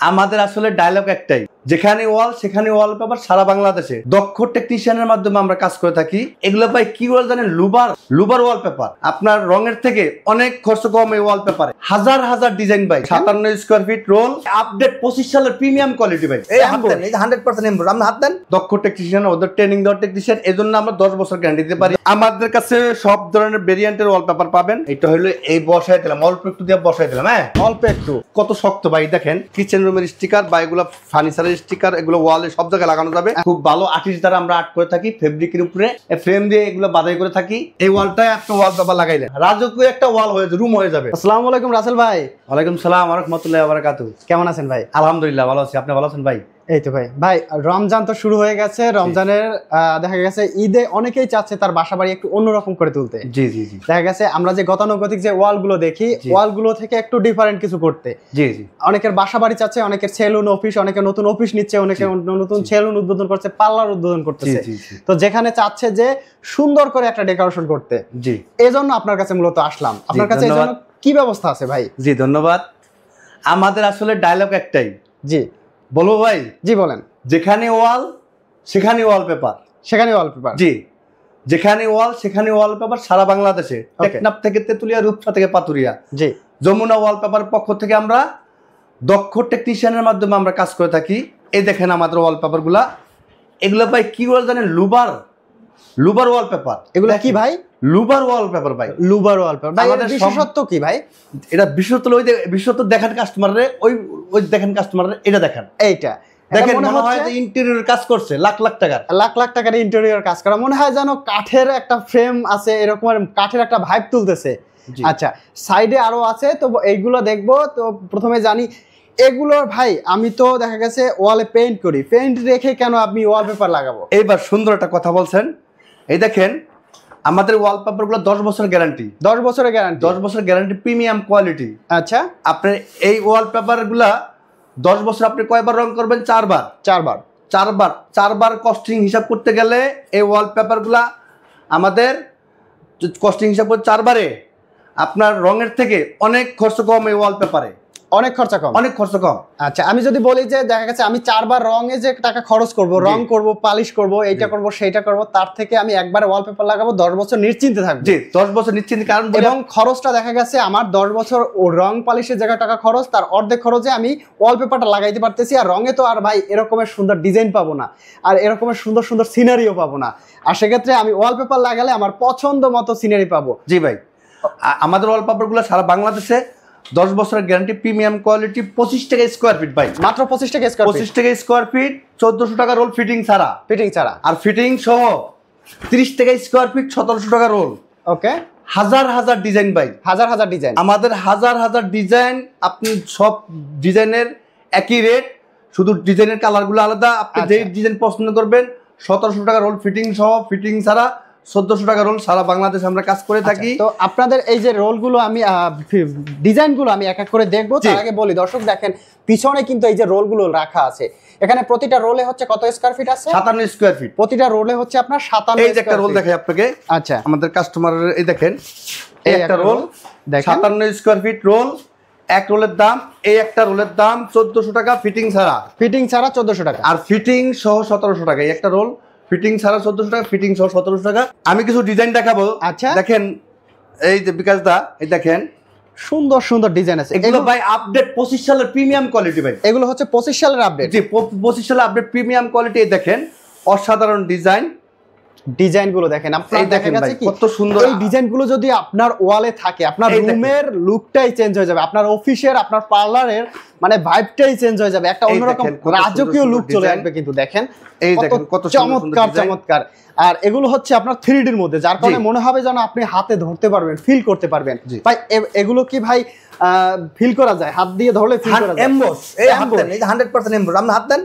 আমাদের আসলে ডায়লগ একটাই, যেখানে ওয়াল সেখানে ওয়ালপেপার সারা বাংলাদেশে দক্ষ টেকনিশিয়ানের মাধ্যমে আমরা কাজ করে থাকি। এগুলো ভাই কি বল জানেন, লুবার ওয়ালপেপার। আপনার রঙের থেকে অনেক খরচ কম এই ওয়ালপেপারে। হাজার হাজার ডিজাইন ভাই, 57 স্কয়ার ফিট রোল, আপডেট 25 সালের প্রিমিয়াম কোয়ালিটি ভাই। এই হাত দেন, এই 100% এমব্রয়ডারি, আমরা হাত দেন। দক্ষ টেকনিশিয়ান, ওদের ট্রেনিং দেওয়ার টেকনিশিয়ান, এজন্য আমরা 10 বছর গ্যারান্টি দিতে পারি। আমাদের কাছে সব ধরনের ভেরিয়েন্টের ওয়ালপেপার পাবেন। এটা হলো এই বসাই দিলাম, অল্প একটু দিয়ে বসাই দিলাম। হ্যাঁ, অল্প একটু, কত শক্ত ভাই দেখেন। কিচেন রুমের স্টিকার বা এগুলো ফার্নিচারের স্টিকার, এগুলো ওয়ালে সব জায়গায় লাগানো যাবে। খুব ভালো আর্টিস্ট দ্বারা আমরা আর্ট করে থাকি, ফেব্রিকের উপরে ফ্রেম দিয়ে এগুলো বাধাই করে থাকি। এই ওয়ালটায় আপনি ওয়ালপেপার লাগাইলেন, রাজকীয় একটা ওয়াল হয়ে যাবে, রুম হয়ে যাবে। আসসালামু আলাইকুম রাসেল ভাই। ওয়ালাইকুম সালাম ওয়া রাহমাতুল্লাহি ওয়া বারাকাতুহু। কেমন আছেন ভাই? আলহামদুলিল্লাহ ভালো আছি, আপনি ভালো আছেন ভাই? এই তো ভাই রমজান তো শুরু হয়ে গেছে। রমজানের দেখা গেছে ঈদে অনেকেই চাচ্ছে তার বাসা বাড়ি একটু অন্যরকম করে তুলতে। জি জি জি। দেখা গেছে আমরা যে গতানুগতিক যে ওয়ালগুলো দেখি, ওয়ালগুলো থেকে একটু ডিফারেন্ট কিছু করতে। জি জি। অনেকের বাসা বাড়ি চাচ্ছে, অনেকের সেলুন অফিস, অনেকে নতুন অফিস নিচ্ছে, অনেকে নতুন সেলুন উদ্বোধন করছে, পার্লার উদ্বোধন করতেছে। তো যেখানে চাচ্ছে যে সুন্দর করে একটা ডেকোরেশন করতে, জি, এজন্য আপনার কাছে মূলত আসলাম। আপনার কাছে এজন্য কি ব্যবস্থা আছে ভাই? জি ধন্যবাদ। আমাদের আসলে ডায়লগ একটাই। জি বলবো ভাই? জি বলেন। যেখানে ওয়াল সেখানে ওয়ালপেপার, সেখানে ওয়ালপেপার। জি, যেখানে ওয়াল সেখানে ওয়ালপেপার সারা বাংলাদেশে। টেকনাফ থেকে তেতুলিয়া, রূপসা থেকে পাতুরিয়া, জি, যমুনা ওয়ালপেপার পক্ষ থেকে আমরা দক্ষ টেকনিশিয়ানের মাধ্যমে আমরা কাজ করে থাকি। এই দেখেন আমাদের ওয়ালপেপার গুলা, এগুলো ভাই কি বল জানেন, লুবার ওয়ালপেপার। এগুলো কি ভাই? লুবার ওয়ালপেপার ভাই। লুবার ওয়ালপেপার ভাই, এর বিশেষত্ব কি ভাই? এটা বিশেষত্ব ওই বিশেষত্ব দেখেন কাস্টমাররে, ওই দেখেন কাস্টমাররে, এটা দেখেন, এইটা দেখেন মনে হয় যে ইন্টেরিয়র কাজ করছে, লাখ লাখ টাকার ইন্টেরিয়র কাজ করা, মনে হয় যেন কাঠের একটা ফ্রেম আছে, এরকম কাঠের একটা ভাইব তুলতেছে। আচ্ছা, সাইডে আরো আছে, তো এইগুলো দেখবো। তো প্রথমে জানি এগুলো ভাই, আমি তো দেখা গেছে ওয়ালে পেইন্ট করি, পেইন্ট রেখে কেন আপনি ওয়ালপেপার লাগাবো? এইবার সুন্দর একটা কথা বলছেন। এই দেখেন আমাদের ওয়ালপেপার গুলো 10 বছরের গ্যারান্টি। 10 বছরের গ্যারান্টি? 10 বছরের গ্যারান্টি, প্রিমিয়াম কোয়ালিটি। আচ্ছা, আপনার এই ওয়ালপেপার গুলা 10 বছর আপনি কয়বার রং করবেন? 4 বার। 4 বার কস্টিং হিসাব করতে গেলে এই ওয়ালপেপার গুলা আমাদের কস্টিং হিসাব করে 4 বারে আপনার রঙের থেকে অনেক খরচ কম। এই ওয়ালপেপারে অনেক খরচা কম, অনেক খরচ কম। আচ্ছা, আমি যদি বলি যে দেখা গেছে আমি 4 বার রঙে যে টাকা খরচ করব, রং করব, পালিশ করব, এইটা করব, সেইটা করব, তার থেকে আমি একবারে ওয়ালপেপার লাগাবো, 10 বছর নিশ্চিন্তে থাকবো। জি, 10 বছর নিশ্চিন্তে। কারণ এবং খরচটা দেখা গেছে আমার 10 বছর ও রং পালিশের জায়গায় টাকা খরচ, তার অর্ধেক খরচে আমি ওয়ালপেপারটা লাগাইতে পারতেছি। আর রঙে তো আর ভাই এরকমের সুন্দর ডিজাইন পাবো না, আর এরকমের সুন্দর সুন্দর সিনারিও পাবো না। আর সেক্ষেত্রে আমি ওয়ালপেপার লাগালে আমার পছন্দ মতো সিনারি পাবো। জি ভাই, আমাদের ওয়ালপেপার গুলো সারা বাংলাদেশে 10 বছরের গ্যারান্টি, প্রিমিয়াম কোয়ালিটি। 25 টাকা স্কোয়ার ফিট ভাই, মাত্র 25 টাকা স্কোয়ার ফিট। 25 টাকা স্কোয়ার ফিট, 1400 টাকা রোল ফিটিং ছাড়া। আর ফিটিং সহ 30 টাকা স্কোয়ার ফিট, 1700 টাকা রোল। ওকে, হাজার হাজার ডিজাইন ভাই, হাজার হাজার ডিজাইন। আমাদের হাজার হাজার ডিজাইন। আপনি সব ডিজাইনের একই রেট, শুধু ডিজাইনের কালারগুলো আলাদা। আপনি যে ডিজাইন পছন্দ করবেন, 1700 টাকা রোল ফিটিং সহ, ফিটিং ছাড়া 1400 টাকা রোল। সারা বাংলাদেশে আমরা কাজ করে থাকি। তো আপনাদের এই যে রোলগুলো আমি ডিজাইনগুলো আমি এক এক করে দেখবো। তার আগে বলি দর্শক, দেখেন পিছনে কিন্তু এই যে রোলগুলো রাখা আছে, এখানে প্রতিটা রোলে হচ্ছে কত স্কয়ার ফিট আছে? 57 স্কয়ার ফিট। প্রতিটা রোলে হচ্ছে আপনার 57। এই যে একটা রোল দেখাই আপনাকে। আচ্ছা, আমাদের কাস্টমারের এই দেখেন, এই একটা রোল 57 স্কয়ার ফিট রোল। এক রোলের দাম, এই একটা রোলের দাম 1400 টাকা ফিটিং ছাড়া। 1400 টাকা, আর ফিটিং সহ 1700 টাকা। এই একটা রোল ফিটিং ছাড়া 1400 টাকা, ফিটিং সহ 1700 টাকা। আমি কিছু ডিজাইন দেখাবো। আচ্ছা, দেখেন এই যে বিকাশ দা, এই দেখেন সুন্দর সুন্দর ডিজাইন আছে। এগুলো ভাই আপডেট 25 সালের প্রিমিয়াম কোয়ালিটি ভাই। এগুলো হচ্ছে 25 সালের আপডেট। জি, 25 সালের আপডেট প্রিমিয়াম কোয়ালিটি। এই দেখেন অসাধারণ ডিজাইনগুলো দেখেন। আপনারা দেখা গেছে কি কত সুন্দর এই ডিজাইনগুলো যদি আপনার ওয়ালে থাকে, আপনার রুমের লুকটাই চেঞ্জ হয়ে যাবে, আপনার অফিসের, আপনার পার্লারের মানে ভাইবটাই চেঞ্জ হয়ে যাবে, একটা অন্যরকম রাজকীয় লুক চলে আসবে। কিন্তু দেখেন এই দেখেন কত চমৎকার চমৎকার। আর এগুলো হচ্ছে আপনার 3D এর মধ্যে, যার কারণে মনে হবে যেন আপনি হাতে ধরতে পারবেন, ফিল করতে পারবেন। ভাই এগুলো কি ভাই ফিল করা যায়? হাত দিয়ে ধরলে ফিল করা যায়। এমবস, এই হাত দেন, এই 100% এমবস। আমরা হাত দেন,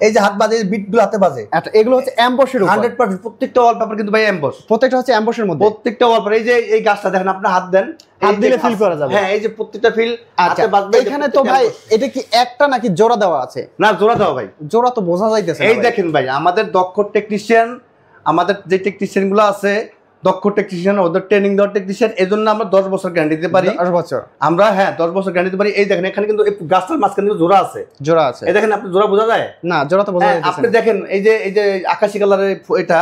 এই যে হাত বাজে, বিটগুলো হাতে বাজে। আচ্ছা, এগুলো হচ্ছে এমবসের উপর 100%। প্রত্যেকটা ওয়ালপেপার কিন্তু ভাই এমবস, প্রত্যেকটা হচ্ছে এমবসের মধ্যে। প্রত্যেকটা ওয়ালপেপার। এই যে এই গাছটা দেখেন, আপনি হাত দেন, হাত দিলে ফিল করা যাবে। হ্যাঁ, এই যে প্রত্যেকটা ফিল হাতে বাজবে। এখানে তো ভাই এটা কি একটা নাকি জোড়া দেওয়া আছে? না, জোড়া দেওয়া ভাই। জোড়া তো বোঝা যাইতেছে। এই দেখেন ভাই, আমাদের দক্ষ টেকনিশিয়ান, আমাদের যে টেকনিশিয়ান গুলো আছে দক্ষ টেকনিশিয়ান, ওদের ট্রেনিং দেওয়ার টেকনিশিয়ান, এই জন্য আমরা 10 বছর গ্যারান্টি দিতে পারি। 10 বছর আমরা, হ্যাঁ 10 বছর গ্যারান্টি দিতে পারি। এই দেখেন এখানে কিন্তু এই গাছটার মাঝখানে কিন্তু জোড়া আছে, জোড়া আছে। এই দেখেন, আপনি জোড়া বোঝা যায় না? জোড়া তো বোঝা যায়। আপনি দেখেন এই যে আকাশি কালারের এটা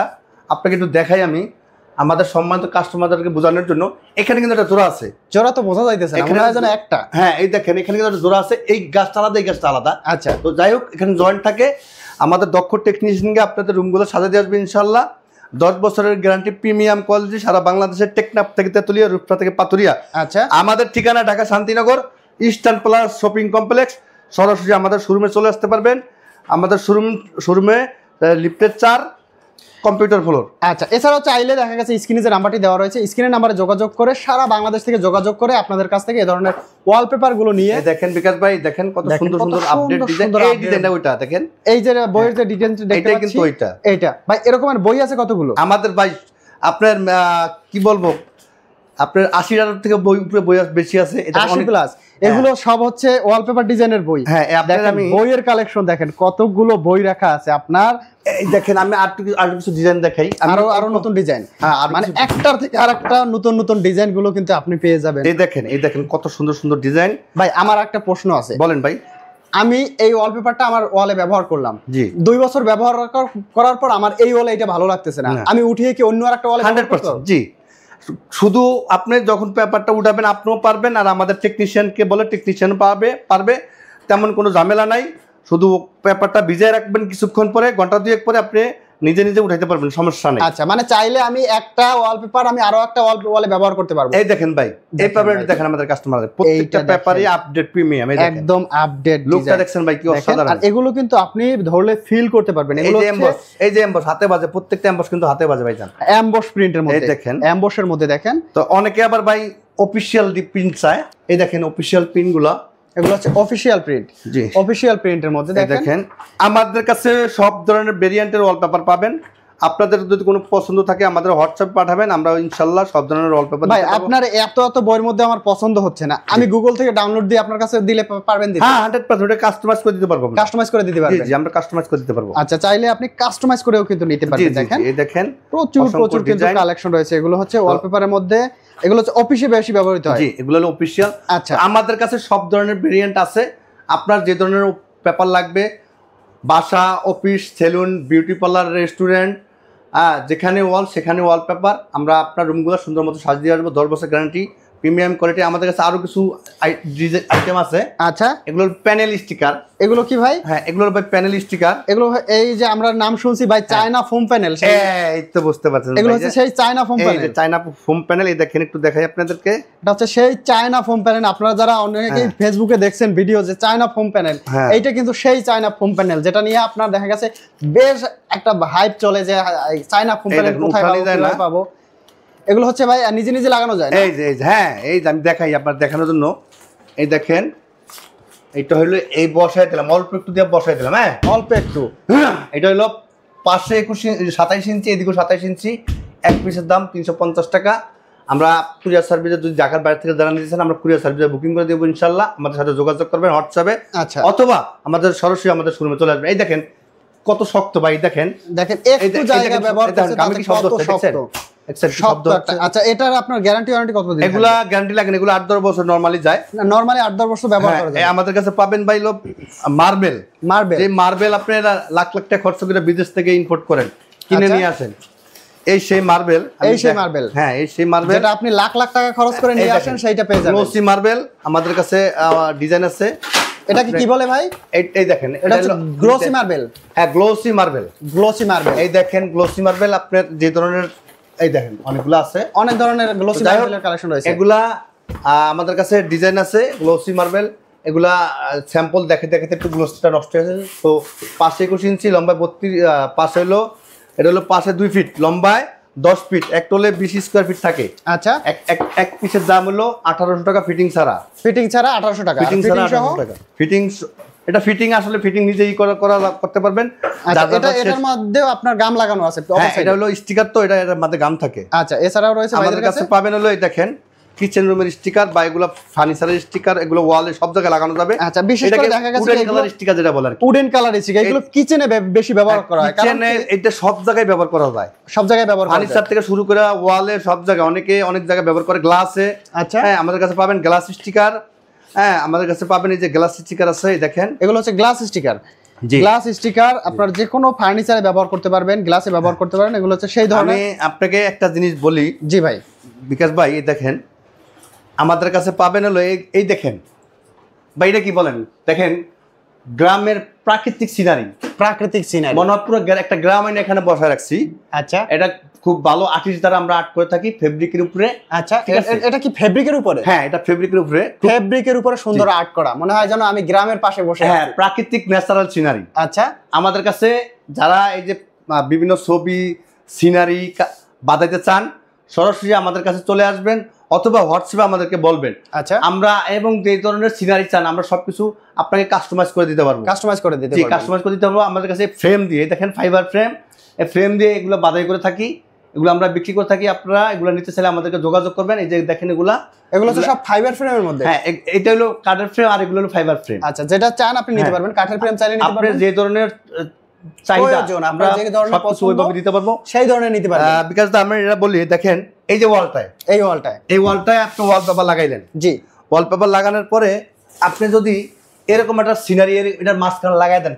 আপনাকে একটু দেখাই আমি আমাদের সম্মানিত কাস্টমারদেরকে বোঝানোর জন্য। এখানে কিন্তু একটা জোড়া আছে, জোড়া তো বোঝা যাইতেছে না, মনে হয় যেন একটা। হ্যাঁ এই দেখেন এখানে কিন্তু একটা জোড়া আছে, এই গাছটা আলাদা, এই গাছটা আলাদা। আচ্ছা, তো যাই হোক, এখানে জয়েন্ট থাকে। আমাদের দক্ষ টেকনিশিয়ানকে আপনাদের রুমগুলো সাজা দিয়ে আসবে ইনশাল্লাহ। 10 বছরের গ্যারান্টি, প্রিমিয়াম কোয়ালিটি, সারা বাংলাদেশের টেকনাফ থেকে তেতুলিয়া, রূপসা থেকে পাতুরিয়া। আচ্ছা, আমাদের ঠিকানা Dhaka Shantinagar Eastern Plus shopping complex. সরাসরি আমাদের শোরুমে চলে আসতে পারবেন। আমাদের শোরুমে লিফটের 4, কম্পিউটার ফ্লোর। আচ্ছা, এছাড়াও চাইলে দেখা গেছে স্ক্রিনে যে নাম্বারটি দেওয়া রয়েছে, স্ক্রিনের নাম্বারে যোগাযোগ করে সারা বাংলাদেশ থেকে যোগাযোগ করে আপনাদের কাছ থেকে এই ধরনের ওয়ালপেপার গুলো নিয়ে দেখেন বিকাশ ভাই, দেখেন কত সুন্দর সুন্দর আপডেট ডিজাইন। এই ডিজাইনটা ওইটা দেখেন, এই যে বইয়ের যে ডিজাইনটা দেখতে পাচ্ছি কিন্তু ওইটা। এইটা ভাই, এরকমের বই আছে কতগুলো আমাদের ভাই? আপনার কি বলবো, আপনার 80,000 থেকে বই উপরে বই বেশি আছে। এটা 80 প্লাস। এগুলো সব হচ্ছে ওয়ালপেপার ডিজাইনের বই। হ্যাঁ, দেখেন বইয়ের কালেকশন দেখেন, কতগুলো বই রাখা আছে আপনার। এই দেখেন আমি আর কিছু ডিজাইন দেখাই, আরো নতুন ডিজাইন, মানে একটার থেকে আরেকটা নতুন নতুন ডিজাইন গুলো কিন্তু আপনি পেয়ে যাবেন। এই দেখেন কত সুন্দর সুন্দর ডিজাইন। ভাই আমার একটা প্রশ্ন আছে। বলেন ভাই। আমি এই ওয়ালপেপারটা আমার ওয়ালে ব্যবহার করলাম, জি 2 বছর ব্যবহার করার পর আমার এই ওয়ালে এটা ভালো লাগতেছে না, আমি উঠিয়ে কি অন্য আরেকটা ওয়ালে 100%? জি, শুধু আপনি যখন পেপারটা উঠাবেন আপনিও পারবেন, আর আমাদের টেকনিশিয়ানকে বলে টেকনিশিয়ান পারবে। তেমন কোনো ঝামেলা নাই। শুধু পেপারটা ভিজিয়ে রাখবেন, কিছুক্ষণ পরে, ঘন্টা 2 পরে আপনি নিজে নিজে উঠাইতে পারবেন, সমস্যা নেই। আচ্ছা, মানে চাইলে আমি একটা ওয়ালপেপার আমি আরো একটা ওয়ালে ব্যবহার করতে পারবো। এই দেখেন ভাই, এই পেপারটা দেখেন আমাদের কাস্টমারদের প্রত্যেকটা পেপারই আপডেট প্রিমিয়াম। এই দেখেন একদম আপডেট লুকটা দেখছেন ভাই, কি অসাধারণ। আর এগুলো কিন্তু আপনি ধরলে ফিল করতে পারবেন। এগুলো এই যে এমবস হাতে বাজে, প্রত্যেকটা এমবস কিন্তু হাতে বাজে ভাইজান। এমবস প্রিন্টের মধ্যে দেখেন, এমবসের মধ্যে দেখেন। তো অনেকে আবার ভাই অফিশিয়াল প্রিন্ট চায়। এই দেখেন অফিশিয়াল প্রিন্টগুলো, এগুলো হচ্ছে অফিশিয়াল প্রিন্ট। জি, অফিশিয়াল প্রিন্টের মধ্যে দেখেন আমাদের কাছে সব ধরনের ভেরিয়েন্টের ওয়ালপেপার পাবেন। আপনাদের যদি কোনো পছন্দ থাকে আমাদের হোয়াটসঅ্যাপ পাঠাবেন, আমরা ইনশাআল্লাহ সব ধরনের ওয়ালপেপার। ভাই আপনার এত বইয়ের মধ্যে আমার পছন্দ হচ্ছে না, আমি গুগল থেকে ডাউনলোড দিয়ে আপনার কাছে দিলে পারবেন দিতে? হ্যাঁ 100% কাস্টমাইজ করে দিতে পারবো। কাস্টমাইজ করে দিতে পারবেন? জি, আমরা কাস্টমাইজ করে দিতে পারবো। আচ্ছা, চাইলে আপনি কাস্টমাইজ করেও কিন্তু নিতে পারবেন। দেখেন এই দেখেন প্রচুর কিন্তু কালেকশন রয়েছে। এগুলো হচ্ছে ওয়ালপেপারের মধ্যে, এগুলো হচ্ছে অফিসে বেশি ব্যবহৃত হয়। জি, এগুলো হলো অফিশিয়াল। আচ্ছা, আমাদের কাছে সব ধরনের ভেরিয়েন্ট আছে। আপনার যে ধরনের পেপার লাগবে, বাসা, office, salon, beauty parlour, restaurant, যেখানে ওয়াল সেখানে ওয়ালপেপার, আমরা আপনার রুমগুলো সুন্দর মতো সাজিয়ে দিয়ে আসবো। 10 বছর গ্যারান্টি, প্রিমিয়াম কোয়ালিটি। আমাদের কাছে আরো কিছু আইটেম আছে। আচ্ছা, এগুলো প্যানেল স্টিকার। এগুলো কি ভাই? হ্যাঁ, এগুলো ভাই প্যানেল স্টিকার। এগুলো এই যে আমরা নাম শুনছি ভাই, চায়না ফোম প্যানেল। এই তো বুঝতে পারছেন, এগুলো হচ্ছে সেই চায়না ফোম প্যানেল। এই যে চায়না ফোম প্যানেল, এই দেখেন একটু দেখাই আপনাদেরকে। এটা হচ্ছে সেই চায়না ফোম প্যানেল। আপনারা যারা অনেকেই ফেসবুকে দেখছেন ভিডিও যে চায়না ফোম প্যানেল, এইটা কিন্তু সেই চায়না ফোম প্যানেল, যেটা নিয়ে আপনার দেখা গেছে বেশ একটা হাইপ চলে যে চায়না ফোম প্যানেল কোথায় পাবো। এগুলো হচ্ছে ভাই নিজে নিজে লাগানো যায়। এই যে হ্যাঁ, এই যে আমি দেখাই আপনার দেখানোর জন্য। এই দেখেন, এইটা হইলো এই বসাই দিলাম, অল্প একটু দিয়ে বসাই দিলাম। হ্যাঁ, অল্প একটু। এটা হইলো 527 ইঞ্চি, এদিকে 27 ইঞ্চি। এক পিসের দাম 350 টাকা। আমরা কুরিয়ার সার্ভিসে, যদি ঢাকার বাইরে থেকে যারা নিতেছেন, আমরা কুরিয়ার সার্ভিসে বুকিং করে দেবো ইনশাল্লাহ। আমাদের সাথে যোগাযোগ করবেন হোয়াটসঅ্যাপে, আচ্ছা, অথবা আমাদের সরাসরি আমাদের শোরুমে চলে আসবেন। এই দেখেন কত শক্ত ভাই, দেখেন একটু জায়গা ব্যবহার করতে কত শক্ত। আচ্ছা, এটার আপনার গ্যারান্টি ওয়ারেন্টি কত দিন? এগুলা গ্যারান্টি লাগে না, এগুলো 8-10 বছর নরমালি যায়। নরমালি 8-10 বছর ব্যবহার করা যায়। আমাদের কাছে পাবেন ভাই মার্বেল। যে মার্বেল আপনারা লাখ লাখ টাকা খরচ করে বিদেশ থেকে ইম্পোর্ট করেন, কিনে নিয়ে আসেন। এই সেই মার্বেল, হ্যাঁ এই সেই মার্বেল যেটা আপনি লাখ লাখ টাকা খরচ করে নিয়ে আসেন, সেইটা পেয়ে যাবেন। গ্লোসি মার্বেল আমাদের কাছে ডিজাইন আছে। এটা কি বলে ভাই? এই দেখেন, এটা হচ্ছে গ্লোসি মার্বেল। হ্যাঁ, গ্লোসি মার্বেল। এই দেখেন গ্লোসি মার্বেল আপনার যে ধরনের, এই দেখেন অনেকগুলো আছে, অনেক ধরনের গ্লোসি মার্বেলের কালেকশন রয়েছে। এগুলা আমাদের কাছে ডিজাইন আছে গ্লোসি মার্বেল। এগুলা স্যাম্পল দেখে একটু গ্লোসিটা নষ্ট হয়েছে। তো 521 ইঞ্চি লম্বায় 32, পাশে হলো, এটা হলো পাশে 2 ফিট, লম্বায় 10 ফিট, এক টোলে 20 স্কোয়ার ফিট থাকে। আচ্ছা, এক পিসের দাম হলো 1800 টাকা, ফিটিং ছাড়া। 1800 টাকা। ফিটিং ছাড়া 1800 টাকা। এটা ফিটিং আসলে ফিটিং নিজেই করতে পারবেন। এটার মধ্যেও আপনার গাম লাগানো আছে। এটা হলো স্টিকার, তো এটার মধ্যে গাম থাকে। আচ্ছা, এছাড়াও রয়েছে আমাদের কাছে পাবেন হলো, এই দেখেন কিচেন রুমের স্টিকার বা এগুলো ফার্নিচারের স্টিকার, এগুলো ওয়ালে সব জায়গায় লাগানো যাবে। আচ্ছা, বিশেষ করে দেখা গেছে উডেন কালার স্টিকার যেটা বলে আর কি, উডেন কালার স্টিকার এগুলো কিচেনে বেশি ব্যবহার করা হয়, কারণ কিচেনে এটা সব জায়গায় ব্যবহার করা যায়, সব জায়গায় ব্যবহার করা যায়, ফার্নিচার থেকে শুরু করে ওয়ালে সব জায়গায়, অনেকে অনেক জায়গায় ব্যবহার করে। গ্লাসে, আচ্ছা হ্যাঁ আমাদের কাছে পাবেন গ্লাস স্টিকার, হ্যাঁ আমাদের কাছে পাবেন এই যে গ্লাস স্টিকার আছে, এই দেখেন এগুলো হচ্ছে গ্লাস স্টিকার। গ্লাস স্টিকার আপনার যে কোনো ফার্নিচারে ব্যবহার করতে পারবেন, গ্লাসে ব্যবহার করতে পারেন, এগুলো হচ্ছে সেই ধরনের। আমি আপনাকে একটা জিনিস বলি, জি ভাই। বিকাশ ভাই এই দেখেন আমাদের কাছে পাবেন হলো এই দেখেন ভাই, এটা কি বলেন, দেখেন গ্রামের প্রাকৃতিক সিনারি, প্রাকৃতিক সিনারি মনে হয় পুরো একটা গ্রাম আমি এখানে বসায় রাখছি। আচ্ছা, এটা খুব ভালো আর্টিস্ট দ্বারা আমরা আর্ট করে থাকি ফেব্রিকের উপরে। আচ্ছা, এটা কি ফেব্রিকের উপরে? হ্যাঁ এটা ফেব্রিকের উপরে, ফেব্রিকের উপরে সুন্দর আর্ট করা, মনে হয় যেন আমি গ্রামের পাশে বসে আছি। হ্যাঁ প্রাকৃতিক ন্যাচারাল সিনারি। আচ্ছা, আমাদের কাছে যারা এই যে বিভিন্ন ছবি সিনারি বানাইতে চান সরাসরি আমাদের কাছে চলে আসবেন, অথবা হোয়াটসঅ্যাপে আমাদেরকে বলবেন। আচ্ছা, আমরা এবং যে ধরনের সিনারি চান আমরা সবকিছু আপনাকে কাস্টমাইজ করে দিতে পারবো। কাস্টমাইজ করে দিতে পারবো, কাস্টমাইজ করে দিতে পারবো। আমাদের কাছে ফ্রেম দিয়ে, দেখেন ফাইবার ফ্রেম, এই ফ্রেম দিয়ে এগুলো বাধাই করে থাকি, এগুলো আমরা বিক্রি করে থাকি। আপনারা এগুলো নিতে চাইলে আমাদেরকে যোগাযোগ করবেন। এই যে দেখেন এগুলো তো সব ফাইবার ফ্রেমের মধ্যে। হ্যাঁ এটা হলো কাঠের ফ্রেম আর এগুলো হলো ফাইবার ফ্রেম। আচ্ছা, যেটা চান আপনি নিতে পারবেন, কাঠের ফ্রেম চাইলে নিতে পারবেন, আপনি যে ধরনের চাহিদা আমরা যে ধরনের পছন্দ ওইভাবে দিতে পারবো, সেই ধরনের নিতে পারবেন। বিকজ আমরা এটা বলি, দেখেন এই যে ওয়ালটায়, এই ওয়ালটায় আপনি ওয়ালপেপার লাগাইলেন। জি, ওয়ালপেপার লাগানোর পরে আপনি যদি এরকম একটা সিনারি এটার মাঝখানে লাগাই দেন,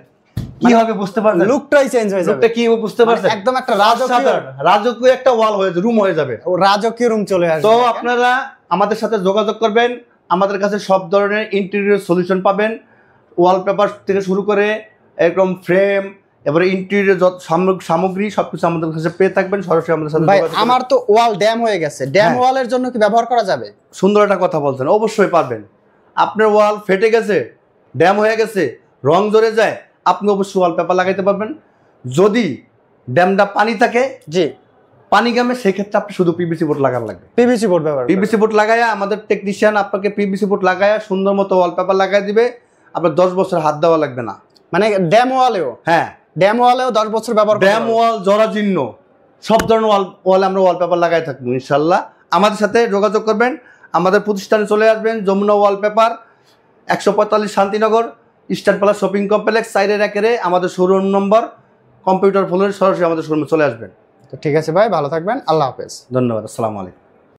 কি হবে বুঝতে পারছেন? লুকটাই চেঞ্জ হয়ে যাবে। লুকটা কি হবে বুঝতে পারছেন? একদম একটা রাজকীয় একটা ওয়াল হয়ে যাবে, রুম হয়ে যাবে, রাজকীয় রুম চলে আসবে। তো আপনারা আমাদের সাথে যোগাযোগ করবেন। আমাদের কাছে সব ধরনের ইন্টেরিয়র সলিউশন পাবেন, ওয়ালপেপার থেকে শুরু করে এরকম ফ্রেম, এবারে ইন্টেরিয়র যত সামগ্রী সবকিছু আমাদের কাছে পেয়ে থাকবেন। সরাসরি আমাদের সাথে ভাই, আমার তো ওয়াল ড্যাম হয়ে গেছে, ড্যাম ওয়ালের জন্য কি ব্যবহার করা যাবে? সুন্দর একটা কথা বলছেন, অবশ্যই পারবেন। আপনার ওয়াল ফেটে গেছে, ড্যাম হয়ে গেছে, রং ঝরে যায়, আপনি অবশ্যই ওয়ালপেপার লাগাইতে পারবেন। যদি ড্যামটা পানি থাকে, জি পানি গামে, সেই ক্ষেত্রে আপনি শুধু পিভিসি বোর্ড লাগানো লাগবে। পিভিসি বোর্ড ব্যবহার, পিভিসি বোর্ড লাগায়া আমাদের টেকনিশিয়ান আপনাকে পিভিসি বোর্ড লাগায়া সুন্দর মতো ওয়ালপেপার লাগাই দিবে। আপনার 10 বছর হাত দেওয়া লাগবে না। মানে ড্যাম ওয়ালেও? হ্যাঁ, ড্যাম ওয়ালেও 10 বছর ব্যবহার করতে ড্যাম ওয়াল, জরাজীর্ণ সব ধরনের ওয়ালে আমরা ওয়ালপেপার লাগাই থাকবো ইনশাল্লাহ। আমাদের সাথে যোগাযোগ করবেন, আমাদের প্রতিষ্ঠানে চলে আসবেন। Jamuna wallpaper, 145 Shantinagar, Eastern Plus shopping complex, সাইডের একেরে আমাদের শোরুম নম্বর, কম্পিউটার ফ্লোরে সরাসরি আমাদের শোরুমে চলে আসবেন। তো ঠিক আছে ভাই, ভালো থাকবেন, আল্লাহ হাফেজ। ধন্যবাদ, আসসালামু আলাইকুম।